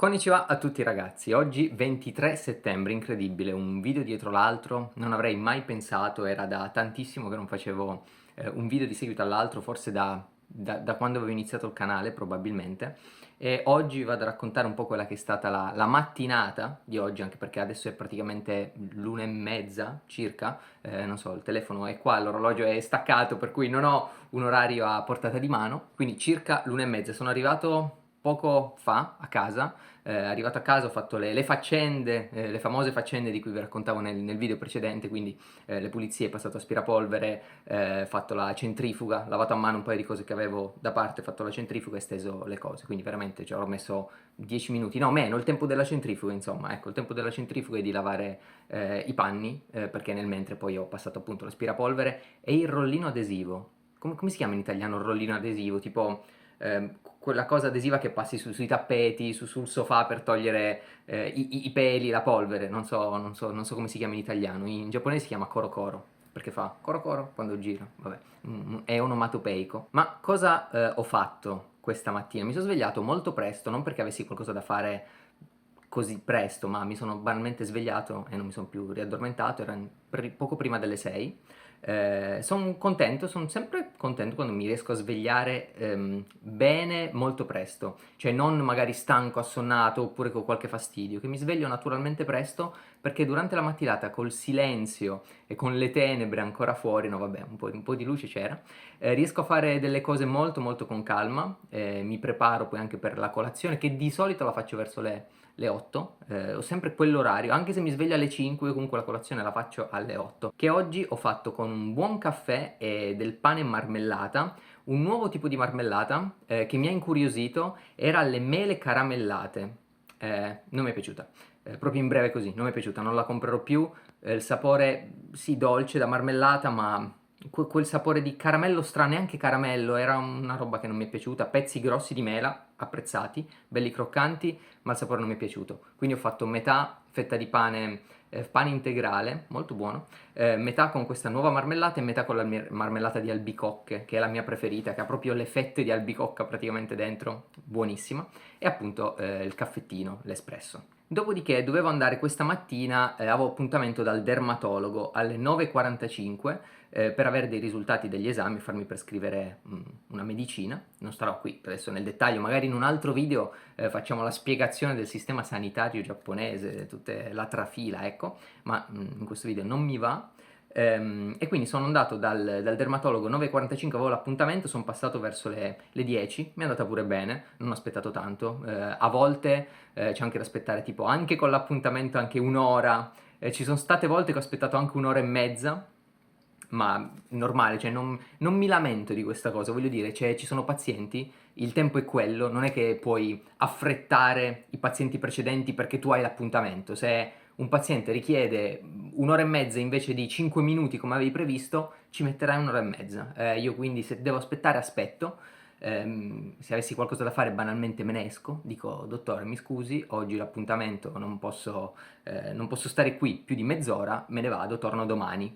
Konnichiwa a tutti ragazzi, oggi 23 settembre, incredibile, un video dietro l'altro, non avrei mai pensato, era da tantissimo che non facevo un video di seguito all'altro, forse da quando avevo iniziato il canale probabilmente, e oggi vado a raccontare un po' quella che è stata la mattinata di oggi, anche perché adesso è praticamente l'1:30 circa, non so, il telefono è qua, l'orologio è staccato, per cui non ho un orario a portata di mano, quindi circa l'1:30, sono arrivato poco fa a casa, arrivato a casa ho fatto le faccende, le famose faccende di cui vi raccontavo nel video precedente, quindi le pulizie, passato aspirapolvere, fatto la centrifuga, lavato a mano un paio di cose che avevo da parte, fatto la centrifuga e steso le cose, quindi veramente ci avrò messo 10 minuti, no meno, il tempo della centrifuga insomma, ecco, il tempo della centrifuga è di lavare i panni, perché nel mentre poi ho passato appunto l'aspirapolvere e il rollino adesivo. Come si chiama in italiano il rollino adesivo? Tipo quella cosa adesiva che passi sui tappeti, sul sofà per togliere i peli, la polvere, non so come si chiama in italiano, in giapponese si chiama korokoro, perché fa korokoro quando gira, vabbè, è onomatopeico. Ma cosa ho fatto questa mattina? Mi sono svegliato molto presto, non perché avessi qualcosa da fare così presto, ma mi sono banalmente svegliato e non mi sono più riaddormentato, era poco prima delle 6. Sono contento, sono sempre contento quando mi riesco a svegliare bene molto presto, cioè non magari stanco, assonnato oppure con qualche fastidio, che mi sveglio naturalmente presto perché durante la mattinata col silenzio e con le tenebre ancora fuori, no vabbè, un po' di luce c'era, riesco a fare delle cose molto molto con calma, mi preparo poi anche per la colazione che di solito la faccio verso le 8, ho sempre quell'orario, anche se mi sveglio alle 5, io comunque la colazione la faccio alle 8, che oggi ho fatto con un buon caffè e del pane e marmellata, un nuovo tipo di marmellata che mi ha incuriosito, era alle mele caramellate, non mi è piaciuta, proprio in breve così, non mi è piaciuta, non la comprerò più, il sapore sì dolce da marmellata ma quel sapore di caramello strano, neanche caramello, era una roba che non mi è piaciuta, pezzi grossi di mela, apprezzati, belli croccanti, ma il sapore non mi è piaciuto. Quindi ho fatto metà fetta di pane, pane integrale, molto buono, metà con questa nuova marmellata e metà con la marmellata di albicocche, che è la mia preferita, che ha proprio le fette di albicocca praticamente dentro, buonissima, e appunto il caffettino, l'espresso. Dopodiché dovevo andare questa mattina, avevo appuntamento dal dermatologo alle 9:45 per avere dei risultati degli esami e farmi prescrivere una medicina. Non starò qui adesso nel dettaglio, magari in un altro video facciamo la spiegazione del sistema sanitario giapponese, tutta la trafila, ecco, ma in questo video non mi va. E quindi sono andato dal dermatologo 9:45, avevo l'appuntamento, sono passato verso le 10, mi è andata pure bene, non ho aspettato tanto, a volte c'è anche da aspettare tipo anche con l'appuntamento anche un'ora, ci sono state volte che ho aspettato anche un'ora e mezza, ma normale, cioè non mi lamento di questa cosa, voglio dire, cioè, ci sono pazienti, il tempo è quello, non è che puoi affrettare i pazienti precedenti perché tu hai l'appuntamento, se un paziente richiede un'ora e mezza invece di 5 minuti come avevi previsto, ci metterai un'ora e mezza, io quindi se devo aspettare aspetto, se avessi qualcosa da fare banalmente me ne esco, dico dottore mi scusi, oggi l'appuntamento non posso stare qui più di mezz'ora, me ne vado, torno domani.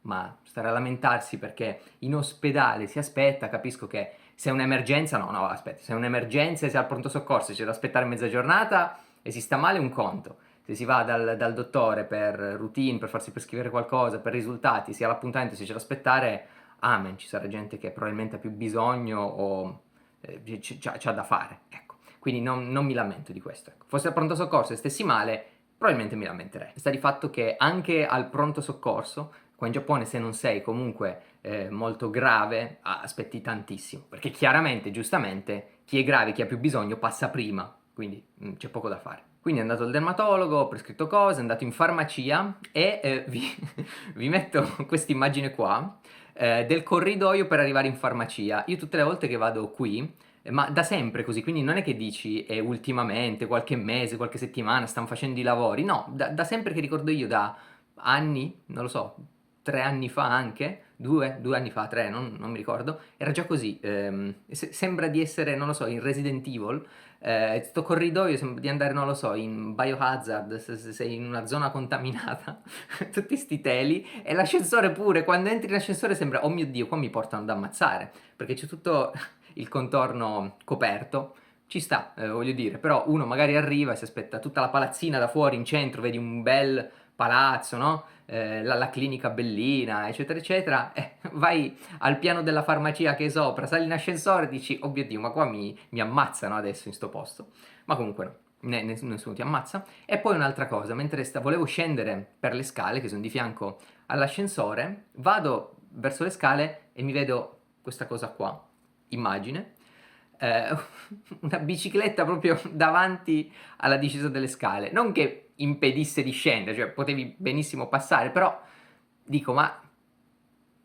Ma stare a lamentarsi perché in ospedale si aspetta, capisco che se è un'emergenza, no, aspetta, se è un'emergenza e si è al pronto soccorso e c'è da aspettare mezza giornata e si sta male è un conto. Se si va dal dottore per routine, per farsi prescrivere qualcosa, per risultati, si ha l'appuntamento, si c'è da aspettare, amen, ci sarà gente che probabilmente ha più bisogno o c'ha da fare, ecco. Quindi non mi lamento di questo, ecco. Fosse al pronto soccorso e stessi male, probabilmente mi lamenterei. Sta di fatto che anche al pronto soccorso, qua in Giappone se non sei comunque molto grave, aspetti tantissimo, perché chiaramente, giustamente, chi è grave, chi ha più bisogno passa prima, quindi c'è poco da fare. Quindi è andato al dermatologo, ho prescritto cose, è andato in farmacia e vi metto questa immagine qua del corridoio per arrivare in farmacia. Io tutte le volte che vado qui, ma da sempre così, quindi non è che dici ultimamente, qualche mese, qualche settimana stanno facendo i lavori, no, da sempre che ricordo io, da anni, non lo so, 3 anni fa anche, 2 anni fa, 3, non mi ricordo, era già così, sembra di essere, non lo so, in Resident Evil, sto corridoio sembra di andare, non lo so, in Biohazard, se sei in una zona contaminata, tutti sti teli, e l'ascensore pure, quando entri in ascensore sembra, oh mio Dio, qua mi portano ad ammazzare, perché c'è tutto il contorno coperto, ci sta, voglio dire, però uno magari arriva e si aspetta tutta la palazzina da fuori in centro, vedi un bel palazzo, no? La clinica bellina, eccetera, eccetera, vai al piano della farmacia che è sopra, sali in ascensore e dici, oh mio Dio, ma qua mi ammazzano adesso in sto posto. Ma comunque no, nessuno ti ammazza. E poi un'altra cosa, mentre volevo scendere per le scale, che sono di fianco all'ascensore, vado verso le scale e mi vedo questa cosa qua, immagine, eh, una bicicletta proprio davanti alla discesa delle scale, non che impedisse di scendere, cioè potevi benissimo passare, però dico, ma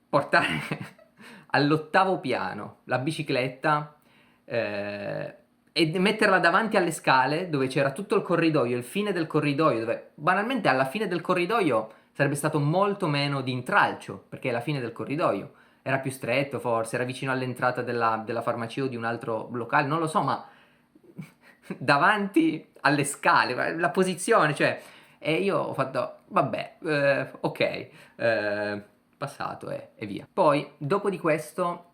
portare all'8° piano la bicicletta e metterla davanti alle scale dove c'era tutto il corridoio, il fine del corridoio, dove banalmente alla fine del corridoio sarebbe stato molto meno di intralcio, perché è la fine del corridoio. Era più stretto forse, era vicino all'entrata della farmacia o di un altro locale, non lo so, ma davanti alle scale, la posizione, cioè, e io ho fatto, vabbè, ok, passato e via. Poi, dopo di questo,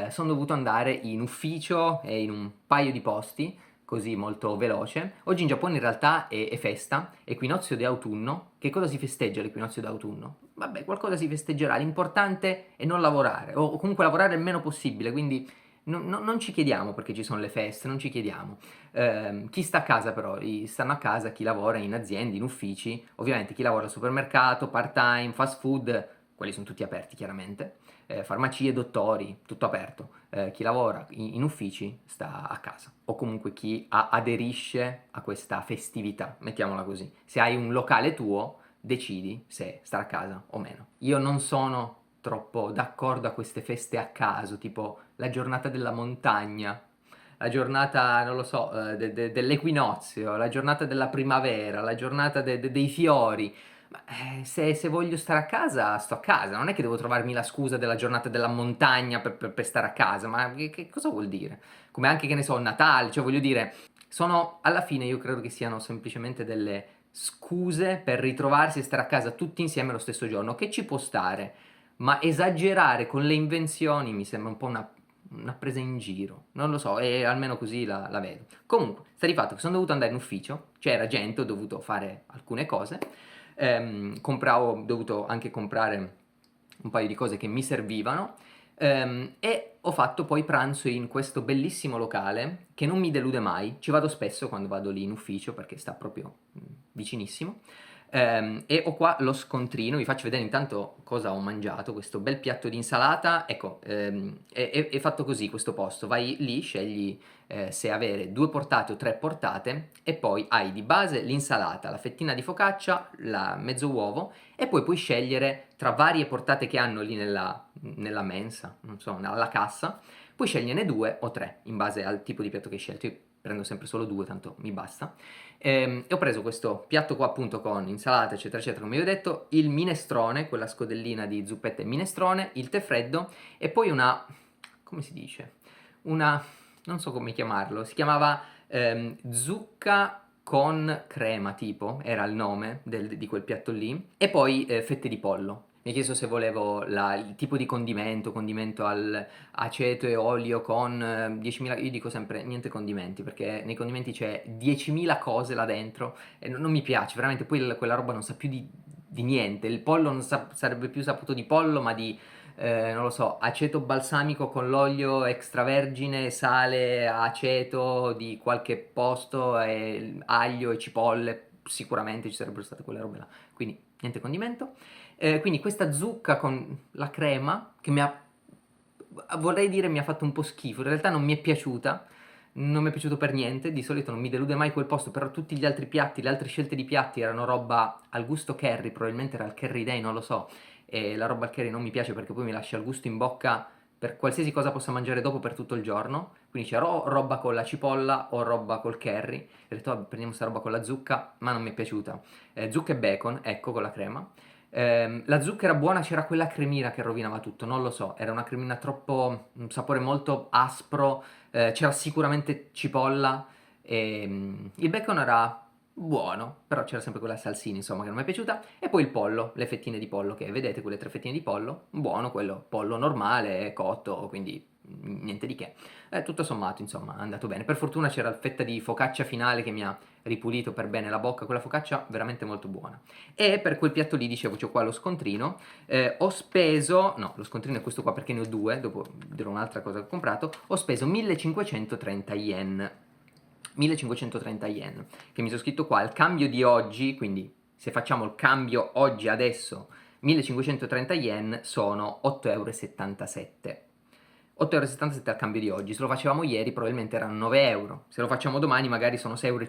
sono dovuto andare in ufficio e in un paio di posti, così molto veloce. Oggi in Giappone in realtà è festa, equinozio di autunno. Che cosa si festeggia l'equinozio d'autunno? Vabbè, qualcosa si festeggerà, l'importante è non lavorare, o comunque lavorare il meno possibile, quindi non ci chiediamo perché ci sono le feste, non ci chiediamo. Chi sta a casa però, stanno a casa chi lavora in aziende, in uffici, ovviamente chi lavora al supermercato, part-time, fast food, quelli sono tutti aperti chiaramente, farmacie, dottori, tutto aperto. Chi lavora in uffici sta a casa o comunque chi aderisce a questa festività, mettiamola così. Se hai un locale tuo, decidi se stare a casa o meno. Io non sono troppo d'accordo a queste feste a caso, tipo la giornata della montagna, la giornata, non lo so, dell'equinozio, la giornata della primavera, la giornata dei fiori. Ma se voglio stare a casa, sto a casa, non è che devo trovarmi la scusa della giornata della montagna per stare a casa, ma che cosa vuol dire? Come anche, che ne so, Natale, cioè voglio dire, alla fine io credo che siano semplicemente delle scuse per ritrovarsi e stare a casa tutti insieme lo stesso giorno, che ci può stare, ma esagerare con le invenzioni mi sembra un po' una presa in giro, non lo so, e almeno così la vedo. Comunque, sta di fatto che sono dovuto andare in ufficio, c'era gente, ho dovuto fare alcune cose, ho dovuto anche comprare un paio di cose che mi servivano, e ho fatto poi pranzo in questo bellissimo locale che non mi delude mai, ci vado spesso quando vado lì in ufficio perché sta proprio vicinissimo. E ho qua lo scontrino, vi faccio vedere intanto cosa ho mangiato, questo bel piatto di insalata, ecco, è fatto così questo posto, vai lì, scegli se avere 2 portate o 3 portate e poi hai di base l'insalata, la fettina di focaccia, mezzo uovo e poi puoi scegliere tra varie portate che hanno lì nella mensa, non so, alla cassa, puoi sceglierne 2 o 3 in base al tipo di piatto che hai scelto, io prendo sempre solo 2, tanto mi basta. E ho preso questo piatto qua appunto con insalata eccetera eccetera, come vi ho detto, il minestrone, quella scodellina di zuppette e minestrone, il tè freddo e poi come si dice? Una, non so come chiamarlo, si chiamava zucca con crema tipo, era il nome di quel piatto lì, e poi fette di pollo. Mi ha chiesto se volevo il tipo di condimento al aceto e olio con 10.000, io dico sempre niente condimenti, perché nei condimenti c'è 10.000 cose là dentro e non mi piace, veramente poi quella roba non sa più di niente, il pollo non sarebbe più saputo di pollo, ma di non lo so, aceto balsamico con l'olio extravergine, sale, aceto di qualche posto, e aglio e cipolle, sicuramente ci sarebbero state quelle robe là, quindi niente condimento. Quindi questa zucca con la crema, che vorrei dire mi ha fatto un po' schifo, in realtà non mi è piaciuta, non mi è piaciuto per niente, di solito non mi delude mai quel posto, però tutti gli altri piatti, le altre scelte di piatti erano roba al gusto curry, probabilmente era il curry day, non lo so, e la roba al curry non mi piace perché poi mi lascia il gusto in bocca per qualsiasi cosa possa mangiare dopo per tutto il giorno, quindi c'era o roba con la cipolla o roba col curry, ho detto "Vabbè, prendiamo sta roba con la zucca", ma non mi è piaciuta. Zucca e bacon, ecco, con la crema. La zucca era buona, c'era quella cremina che rovinava tutto, non lo so, era una cremina troppo, un sapore molto aspro, c'era sicuramente cipolla, il bacon era buono, però c'era sempre quella salsina, insomma, che non mi è piaciuta, e poi il pollo, le fettine di pollo, che vedete, quelle 3 fettine di pollo, buono quello, pollo normale, cotto, quindi niente di che. Tutto sommato, insomma, è andato bene. Per fortuna c'era la fetta di focaccia finale che mi ha ripulito per bene la bocca, quella focaccia veramente molto buona. E per quel piatto lì, dicevo, c'ho qua lo scontrino, ho speso, no, lo scontrino è questo qua perché ne ho due, dopo dirò un'altra cosa che ho comprato, ho speso 1530 yen. 1530 yen, che mi sono scritto qua, il cambio di oggi, quindi se facciamo il cambio oggi adesso, 1530 yen sono 8,77 euro. 8,77 euro al cambio di oggi, se lo facevamo ieri probabilmente erano 9 euro, se lo facciamo domani magari sono 6,50 euro,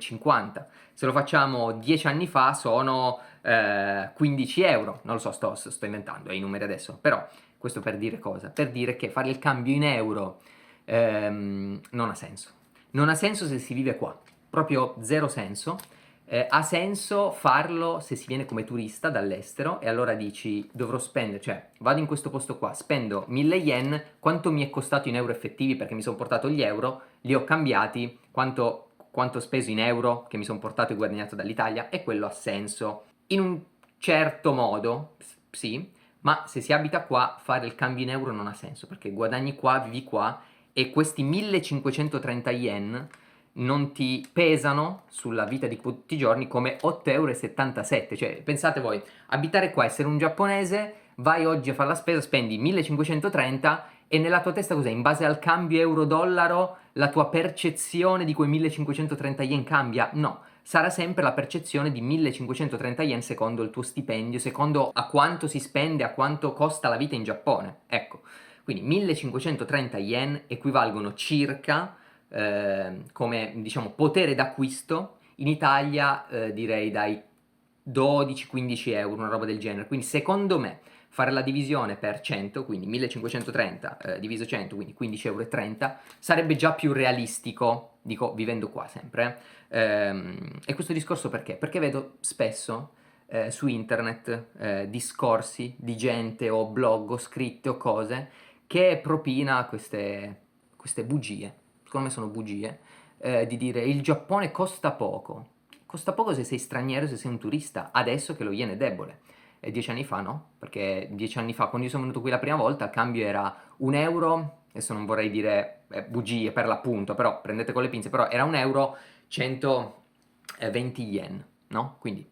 se lo facciamo 10 anni fa sono 15 euro, non lo so, sto inventando i numeri adesso, però questo per dire cosa? Per dire che fare il cambio in euro non ha senso. Non ha senso se si vive qua, proprio zero senso. Ha senso farlo se si viene come turista dall'estero e allora dici dovrò spendere, cioè vado in questo posto qua, spendo 1000 yen, quanto mi è costato in euro effettivi perché mi sono portato gli euro, li ho cambiati, quanto ho speso in euro che mi sono portato e guadagnato dall'Italia e quello ha senso. In un certo modo, sì, ma se si abita qua fare il cambio in euro non ha senso perché guadagni qua, vivi qua e questi 1530 yen non ti pesano sulla vita di tutti i giorni come 8,77 euro. Cioè, pensate voi, abitare qua, essere un giapponese, vai oggi a fare la spesa, spendi 1530 e nella tua testa cos'è? In base al cambio euro-dollaro, la tua percezione di quei 1530 yen cambia? No, sarà sempre la percezione di 1530 yen secondo il tuo stipendio, secondo a quanto si spende, a quanto costa la vita in Giappone. Ecco, quindi 1530 yen equivalgono circa come diciamo potere d'acquisto in Italia direi dai 12-15 euro, una roba del genere. Quindi secondo me fare la divisione per 100, quindi 1530 diviso 100, quindi 15,30 euro, sarebbe già più realistico, dico vivendo qua sempre. E questo discorso perché? Perché vedo spesso su internet discorsi di gente o blog o scritte o cose che propina queste bugie, secondo me sono bugie, di dire il Giappone costa poco. Costa poco se sei straniero, se sei un turista, adesso che lo yen è debole. E 10 anni fa no, perché 10 anni fa quando io sono venuto qui la prima volta il cambio era 1 euro, adesso non vorrei dire bugie per l'appunto, però prendete con le pinze, però era 1 euro 120 yen, no? Quindi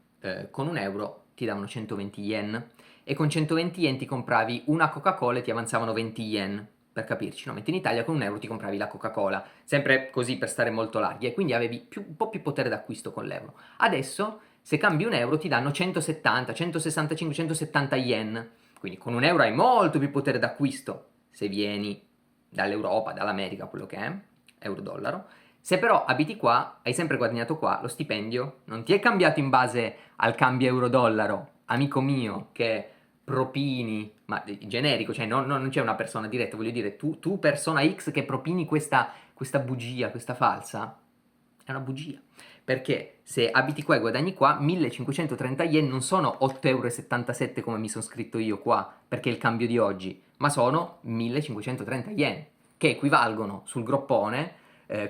con 1 euro ti davano 120 yen e con 120 yen ti compravi una Coca-Cola e ti avanzavano 20 yen, per capirci, no? Mentre in Italia con 1 euro ti compravi la Coca-Cola, sempre così per stare molto larghi e quindi avevi un po' più potere d'acquisto con l'euro. Adesso se cambi 1 euro ti danno 170, 165, 170 yen, quindi con 1 euro hai molto più potere d'acquisto se vieni dall'Europa, dall'America, quello che è, euro-dollaro. Se però abiti qua, hai sempre guadagnato qua, lo stipendio non ti è cambiato in base al cambio euro-dollaro, amico mio, che propini, ma generico, cioè non c'è una persona diretta, voglio dire, tu persona X che propini questa bugia, questa falsa, è una bugia. Perché se abiti qua e guadagni qua, 1530 yen non sono 8,77 euro come mi sono scritto io qua, perché è il cambio di oggi, ma sono 1530 yen, che equivalgono sul groppone,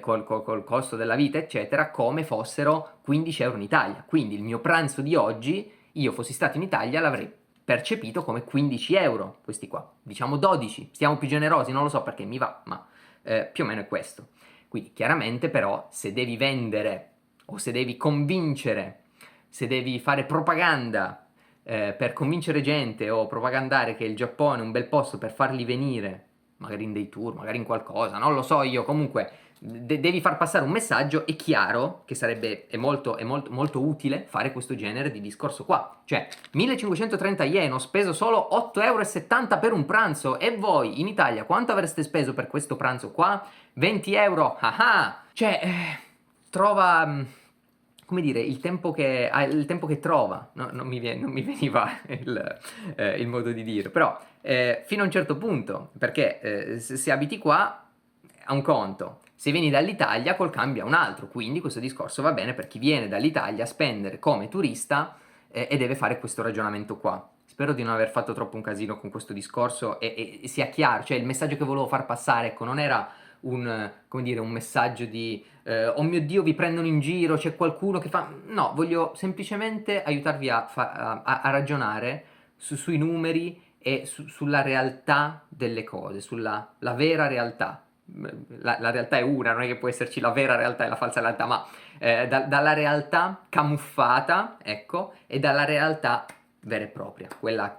col costo della vita, eccetera, come fossero 15 euro in Italia. Quindi il mio pranzo di oggi, io fossi stato in Italia, l'avrei percepito come 15 euro, questi qua. Diciamo 12, stiamo più generosi, non lo so perché mi va, ma più o meno è questo. Quindi chiaramente però se devi vendere o se devi convincere, se devi fare propaganda per convincere gente o propagandare che il Giappone è un bel posto per farli venire, magari in dei tour, magari in qualcosa, non lo so io, comunque devi far passare un messaggio, è chiaro che è molto utile fare questo genere di discorso qua. Cioè, 1530 yen, ho speso solo 8,70 euro per un pranzo e voi in Italia quanto avreste speso per questo pranzo qua? 20 euro? Ah ah! Cioè, trova, come dire, il tempo che trova, no, non mi veniva il modo di dire, però fino a un certo punto, perché se abiti qua ha un conto, se vieni dall'Italia col cambio ha un altro, quindi questo discorso va bene per chi viene dall'Italia a spendere come turista e deve fare questo ragionamento qua. Spero di non aver fatto troppo un casino con questo discorso e sia chiaro, cioè il messaggio che volevo far passare, ecco, non era come dire, un messaggio di oh mio Dio vi prendono in giro, c'è qualcuno che fa... No, voglio semplicemente aiutarvi a ragionare sui numeri e sulla realtà delle cose, sulla la vera realtà. La realtà è una, non è che può esserci la vera realtà e la falsa realtà, ma dalla realtà camuffata, ecco, e dalla realtà vera e propria, quella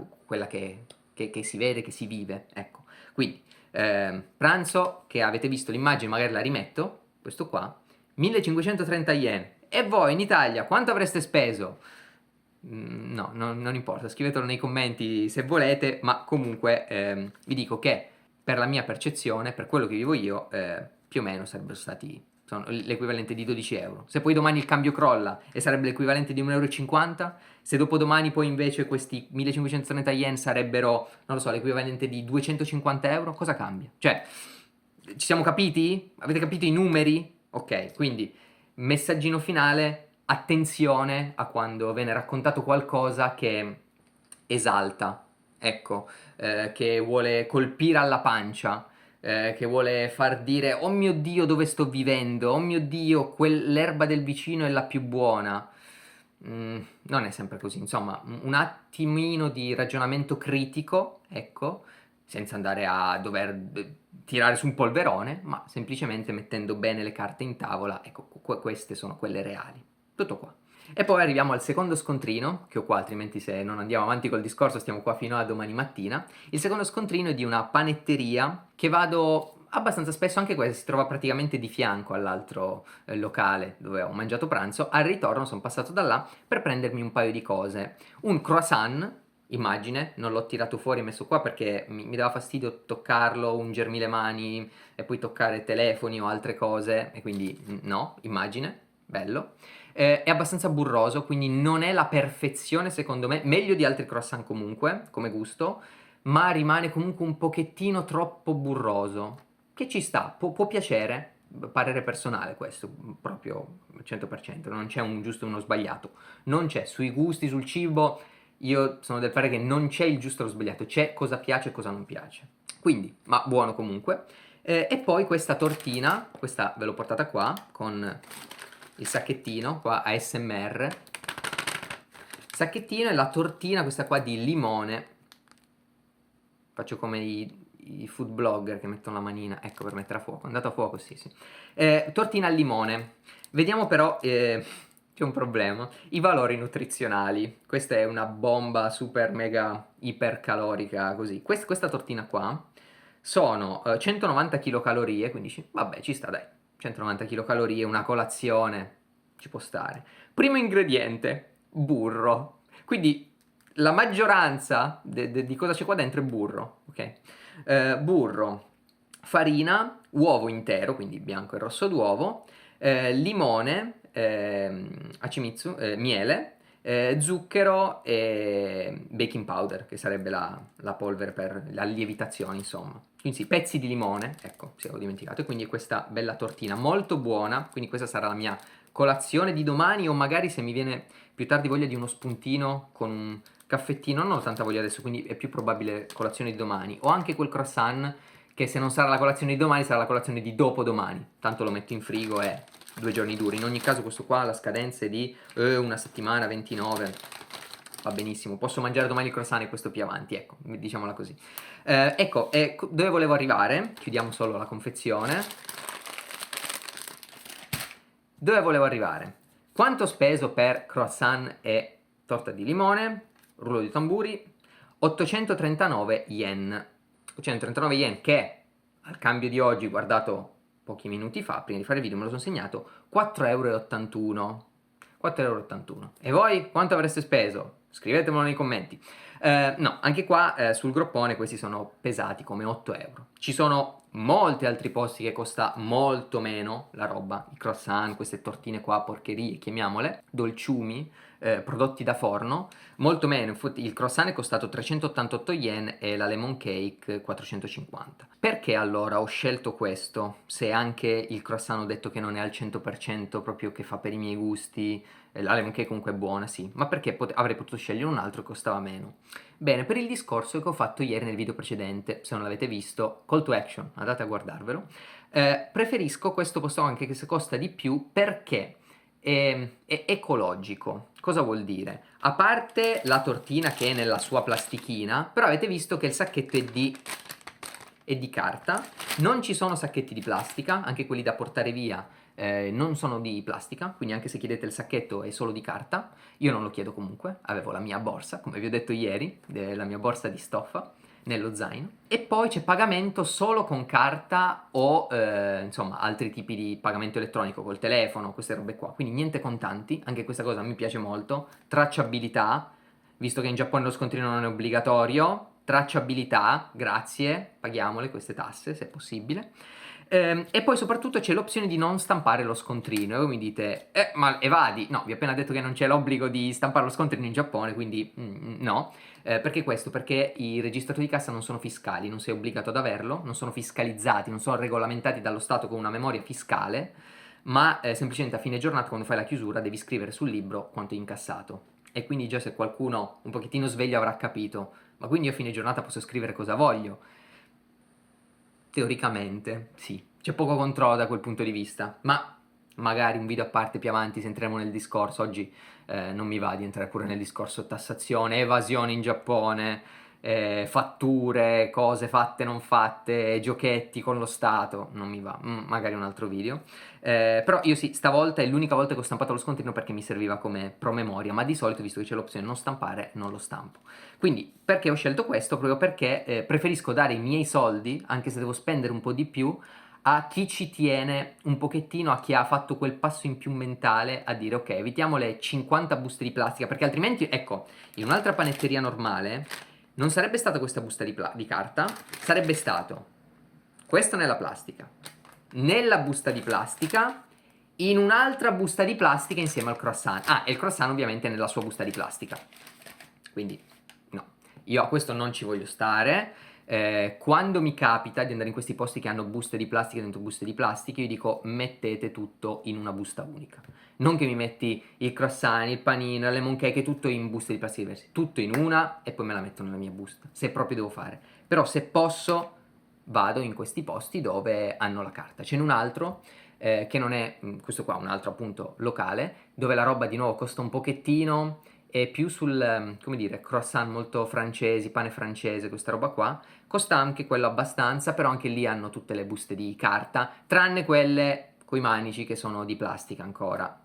che si vede, che si vive, ecco. Quindi, pranzo, che avete visto l'immagine, magari la rimetto, questo qua, 1530 yen. E voi in Italia quanto avreste speso? No, non importa, scrivetelo nei commenti se volete, ma comunque vi dico che per la mia percezione, per quello che vivo io, più o meno sarebbero stati sono l'equivalente di 12 euro. Se poi domani il cambio crolla e sarebbe l'equivalente di 1,50 euro, se dopodomani poi invece questi 1530 yen sarebbero, non lo so, l'equivalente di 250 euro, cosa cambia? Cioè, ci siamo capiti? Avete capito i numeri? Ok, quindi messaggino finale, attenzione a quando viene raccontato qualcosa che esalta, ecco, che vuole colpire alla pancia, che vuole far dire oh mio Dio dove sto vivendo, oh mio Dio l'erba del vicino è la più buona. Non è sempre così, insomma, un attimino di ragionamento critico, ecco, senza andare a dover tirare su un polverone, ma semplicemente mettendo bene le carte in tavola, ecco, queste sono quelle reali. Tutto qua. E poi arriviamo al secondo scontrino, che ho qua, altrimenti se non andiamo avanti col discorso stiamo qua fino a domani mattina. Il secondo scontrino è di una panetteria che vado abbastanza spesso, anche questa si trova praticamente di fianco all'altro locale dove ho mangiato pranzo. Al ritorno sono passato da là per prendermi un paio di cose. Un croissant, immagine, non l'ho tirato fuori e messo qua perché mi dava fastidio toccarlo, ungermi le mani e poi toccare telefoni o altre cose, e quindi no, immagine, bello. È abbastanza burroso, quindi non è la perfezione secondo me, meglio di altri croissant comunque, come gusto, ma rimane comunque un pochettino troppo burroso, che ci sta, può piacere, parere personale questo, proprio al 100%, non c'è un giusto e uno sbagliato, non c'è, sui gusti, sul cibo, io sono del parere che non c'è il giusto e lo sbagliato, c'è cosa piace e cosa non piace. Quindi, ma buono comunque. E poi questa tortina, questa ve l'ho portata qua, con il sacchettino, qua ASMR. Sacchettino e la tortina, questa qua di limone. Faccio come i food blogger che mettono la manina, ecco, per mettere a fuoco. È andato a fuoco, sì, sì. Tortina al limone. Vediamo però, c'è un problema. I valori nutrizionali. Questa è una bomba super mega ipercalorica, così. Questa tortina qua sono 190 kcal, quindi vabbè, ci sta, dai. 190 kcal, una colazione, ci può stare. Primo ingrediente, burro. Quindi la maggioranza di cosa c'è qua dentro è burro, ok? Burro, farina, uovo intero, quindi bianco e rosso d'uovo, limone, hachimitsu, miele, zucchero e baking powder, che sarebbe la polvere per la lievitazione, insomma. Quindi sì, pezzi di limone, ecco, si avevo dimenticato, e quindi questa bella tortina molto buona, quindi questa sarà la mia colazione di domani, o magari se mi viene più tardi voglia di uno spuntino con un caffettino, non ho tanta voglia adesso, quindi è più probabile colazione di domani, o anche quel croissant che se non sarà la colazione di domani sarà la colazione di dopodomani, tanto lo metto in frigo e 2 giorni duri. In ogni caso questo qua ha la scadenza è di una settimana, 29, va benissimo, posso mangiare domani il croissant e questo più avanti, ecco, diciamola così. Ecco, dove volevo arrivare? Chiudiamo solo la confezione. Dove volevo arrivare? Quanto ho speso per croissant e torta di limone? Rullo di tamburi, 839 yen. 839 yen che al cambio di oggi, guardato pochi minuti fa, prima di fare il video me lo sono segnato, 4,81 euro. 4,81 euro. E voi quanto avreste speso? Scrivetemelo nei commenti. No, anche qua sul groppone questi sono pesati come 8 euro. Ci sono molti altri posti che costa molto meno la roba, i croissant, queste tortine qua, porcherie, chiamiamole, dolciumi, prodotti da forno, molto meno. Infatti il croissant è costato 388 yen e la lemon cake 450. Perché allora ho scelto questo, se anche il croissant ho detto che non è al 100% proprio che fa per i miei gusti, la lemon cake comunque è buona, sì, ma perché avrei potuto scegliere un altro che costava meno? Bene, per il discorso che ho fatto ieri nel video precedente, se non l'avete visto, call to action, andate a guardarvelo, preferisco questo posto anche che se costa di più perché è ecologico. Cosa vuol dire? A parte la tortina che è nella sua plastichina, però avete visto che il sacchetto è di carta, non ci sono sacchetti di plastica, anche quelli da portare via non sono di plastica, quindi anche se chiedete il sacchetto è solo di carta. Io non lo chiedo comunque, avevo la mia borsa, come vi ho detto ieri, la mia borsa di stoffa nello zaino. E poi c'è pagamento solo con carta o insomma altri tipi di pagamento elettronico col telefono, queste robe qua, quindi niente contanti, anche questa cosa mi piace molto. Tracciabilità, visto che in Giappone lo scontrino non è obbligatorio, tracciabilità, grazie, paghiamole queste tasse se è possibile. E poi soprattutto c'è l'opzione di non stampare lo scontrino. E voi mi dite, ma evadi? No, vi ho appena detto che non c'è l'obbligo di stampare lo scontrino in Giappone, quindi no. Perché questo? Perché i registratori di cassa non sono fiscali, non sei obbligato ad averlo, non sono fiscalizzati, non sono regolamentati dallo Stato con una memoria fiscale, ma semplicemente a fine giornata, quando fai la chiusura, devi scrivere sul libro quanto hai incassato. E quindi già se qualcuno un pochettino sveglio avrà capito, ma quindi io a fine giornata posso scrivere cosa voglio. Teoricamente, sì. C'è poco controllo da quel punto di vista, ma magari un video a parte più avanti se entriamo nel discorso. Oggi non mi va di entrare pure nel discorso tassazione, evasione in Giappone, fatture, cose fatte non fatte, giochetti con lo Stato, non mi va, magari un altro video. Però io sì, stavolta è l'unica volta che ho stampato lo scontrino perché mi serviva come promemoria, ma di solito, visto che c'è l'opzione non stampare, non lo stampo. Quindi perché ho scelto questo? Proprio perché preferisco dare i miei soldi, anche se devo spendere un po' di più, a chi ci tiene un pochettino, a chi ha fatto quel passo in più mentale a dire ok, evitiamo le 50 buste di plastica, perché altrimenti, ecco, in un'altra panetteria normale non sarebbe stata questa busta di carta, sarebbe stato questo nella plastica, nella busta di plastica, in un'altra busta di plastica insieme al croissant. Ah, e il croissant ovviamente nella sua busta di plastica. Quindi no, io a questo non ci voglio stare. Quando mi capita di andare in questi posti che hanno buste di plastica dentro buste di plastica, io dico mettete tutto in una busta unica. Non che mi metti il croissant, il panino, le lemon cake, tutto in buste di plastica diverse. Tutto in una e poi me la metto nella mia busta, se proprio devo fare. Però se posso vado in questi posti dove hanno la carta. Ce n'è un altro che non è, questo qua, un altro appunto locale, dove la roba di nuovo costa un pochettino, è più sul, come dire, croissant molto francesi, pane francese, questa roba qua. Costa anche quello abbastanza, però anche lì hanno tutte le buste di carta, tranne quelle coi manici che sono di plastica ancora.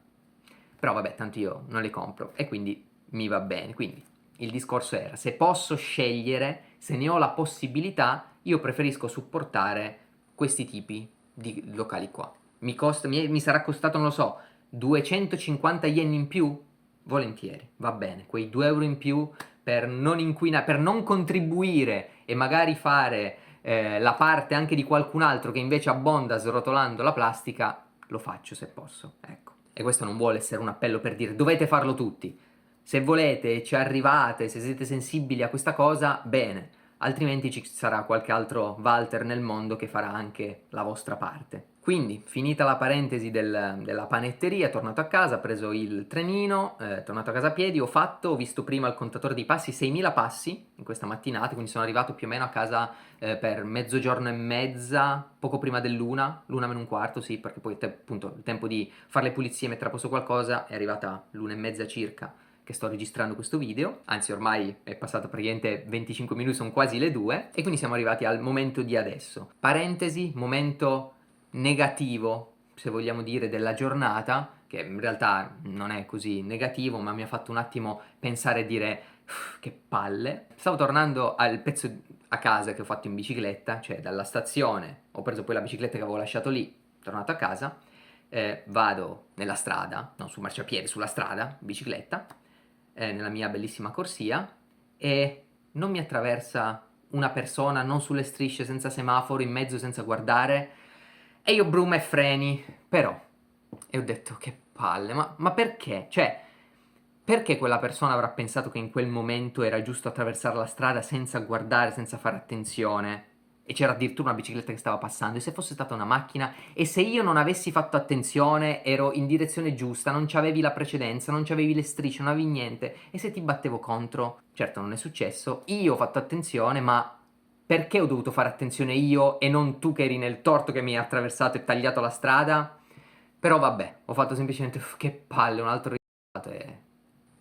Però vabbè, tanto io non le compro e quindi mi va bene. Quindi il discorso era, se posso scegliere, se ne ho la possibilità, io preferisco supportare questi tipi di locali qua. Mi sarà costato, non lo so, 250 yen in più? Volentieri, va bene, quei 2 euro in più per non inquinare, per non contribuire e magari fare la parte anche di qualcun altro che invece abbonda srotolando la plastica, lo faccio se posso, ecco. E questo non vuole essere un appello per dire dovete farlo tutti. Se volete, ci arrivate, se siete sensibili a questa cosa, bene, altrimenti ci sarà qualche altro Walter nel mondo che farà anche la vostra parte. Quindi, finita la parentesi della panetteria, tornato a casa, preso il trenino, tornato a casa a piedi, ho visto prima il contatore di passi, 6.000 passi in questa mattinata, quindi sono arrivato più o meno a casa per mezzogiorno e mezza, poco prima dell'una, l'una meno un quarto, sì, perché poi appunto il tempo di fare le pulizie e mettere a posto qualcosa è arrivata l'una e mezza circa che sto registrando questo video, anzi ormai è passato praticamente 25 minuti, sono quasi le 2, e quindi siamo arrivati al momento di adesso. Parentesi, momento negativo, se vogliamo dire, della giornata, che in realtà non è così negativo, ma mi ha fatto un attimo pensare e dire che palle. Stavo tornando al pezzo a casa che ho fatto in bicicletta, cioè dalla stazione, ho preso poi la bicicletta che avevo lasciato lì, tornato a casa, vado nella strada, non sul marciapiede, sulla strada, bicicletta, nella mia bellissima corsia, e non mi attraversa una persona, non sulle strisce, senza semaforo, in mezzo, senza guardare, e io bruma e freni, però, e ho detto che palle, ma perché? Cioè, perché quella persona avrà pensato che in quel momento era giusto attraversare la strada senza guardare, senza fare attenzione? E c'era addirittura una bicicletta che stava passando, e se fosse stata una macchina, e se io non avessi fatto attenzione, ero in direzione giusta, non c'avevi la precedenza, non c'avevi le strisce, non avevi niente, e se ti battevo contro? Certo non è successo, io ho fatto attenzione, ma perché ho dovuto fare attenzione io e non tu che eri nel torto, che mi hai attraversato e tagliato la strada? Però vabbè, ho fatto semplicemente che palle, un altro risultato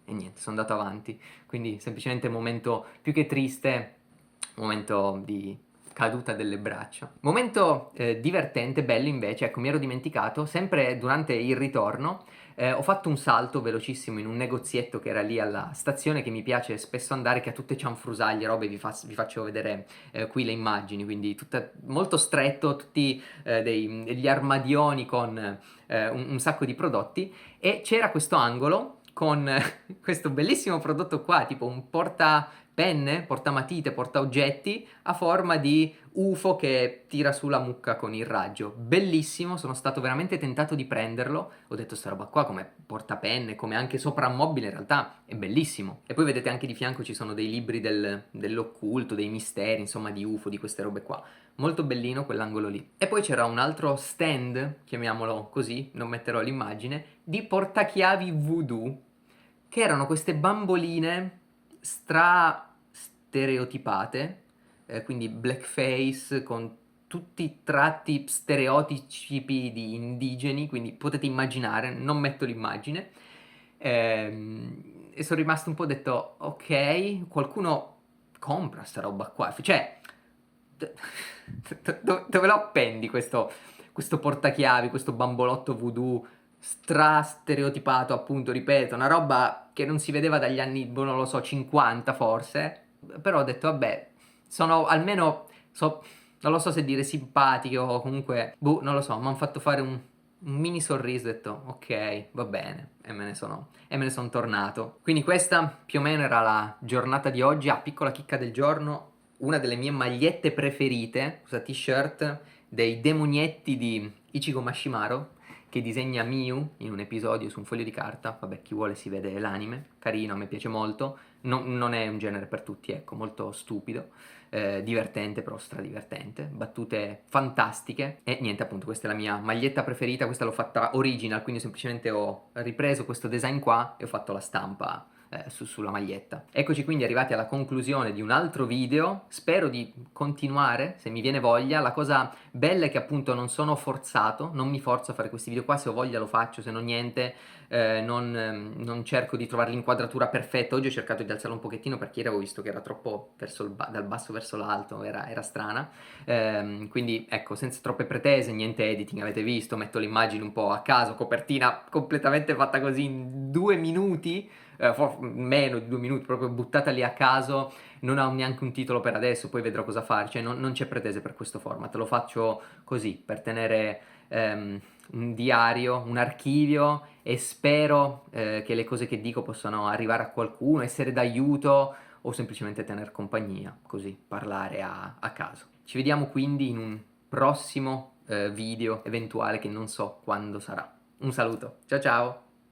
e niente, sono andato avanti. Quindi semplicemente momento più che triste, momento di caduta delle braccia. Momento divertente, bello invece, ecco, mi ero dimenticato, sempre durante il ritorno ho fatto un salto velocissimo in un negozietto che era lì alla stazione, che mi piace spesso andare, che ha tutte cianfrusaglie, robe, vi faccio vedere qui le immagini, quindi molto stretto, tutti degli armadioni con un sacco di prodotti, e c'era questo angolo con questo bellissimo prodotto qua, tipo un portapenne, portamatite, portaoggetti a forma di UFO che tira su la mucca con il raggio. Bellissimo, sono stato veramente tentato di prenderlo. Ho detto sta roba qua come portapenne, come anche soprammobile, in realtà è bellissimo. E poi vedete anche di fianco ci sono dei libri dell'occulto, dei misteri, insomma di UFO, di queste robe qua. Molto bellino quell'angolo lì. E poi c'era un altro stand, chiamiamolo così, non metterò l'immagine, di portachiavi voodoo, che erano queste bamboline stra stereotipate, quindi blackface con tutti i tratti stereotipi di indigeni, quindi potete immaginare, non metto l'immagine, e sono rimasto un po' detto, ok, qualcuno compra sta roba qua, cioè, dove lo appendi questo portachiavi, questo bambolotto voodoo stra stereotipato, appunto, ripeto, una roba che non si vedeva dagli anni, boh, non lo so, 50 forse, però ho detto, vabbè, sono almeno, non lo so se dire simpatico o comunque, boh, non lo so, mi hanno fatto fare un mini sorriso, ho detto, ok, va bene, e me ne son tornato. Quindi questa più o meno era la giornata di oggi. A piccola chicca del giorno, una delle mie magliette preferite, questa t-shirt dei demonietti di Ichigo Mashimaro, che disegna Miu in un episodio su un foglio di carta. Vabbè, chi vuole si vede l'anime, carino, a me piace molto. Non è un genere per tutti, ecco, molto stupido, divertente, però stradivertente, battute fantastiche. E niente, appunto, questa è la mia maglietta preferita. Questa l'ho fatta original, quindi semplicemente ho ripreso questo design qua e ho fatto la stampa sulla maglietta. Eccoci quindi arrivati alla conclusione di un altro video. Spero di continuare se mi viene voglia. La cosa bella è che appunto non sono forzato, non mi forzo a fare questi video qua, se ho voglia lo faccio, se no niente. Non cerco di trovare l'inquadratura perfetta. Oggi ho cercato di alzarlo un pochettino perché ieri avevo visto che era troppo dal basso verso l'alto, era strana. Quindi ecco, senza troppe pretese, niente editing, avete visto, metto le immagini un po' a caso, copertina completamente fatta così in 2 minuti, meno di 2 minuti, proprio buttata lì a caso. Non ha neanche un titolo per adesso, poi vedrò cosa fare, cioè non c'è pretese per questo format, lo faccio così, per tenere un diario, un archivio, e spero che le cose che dico possano arrivare a qualcuno, essere d'aiuto o semplicemente tener compagnia, così, parlare a caso. Ci vediamo quindi in un prossimo video eventuale che non so quando sarà. Un saluto, ciao ciao!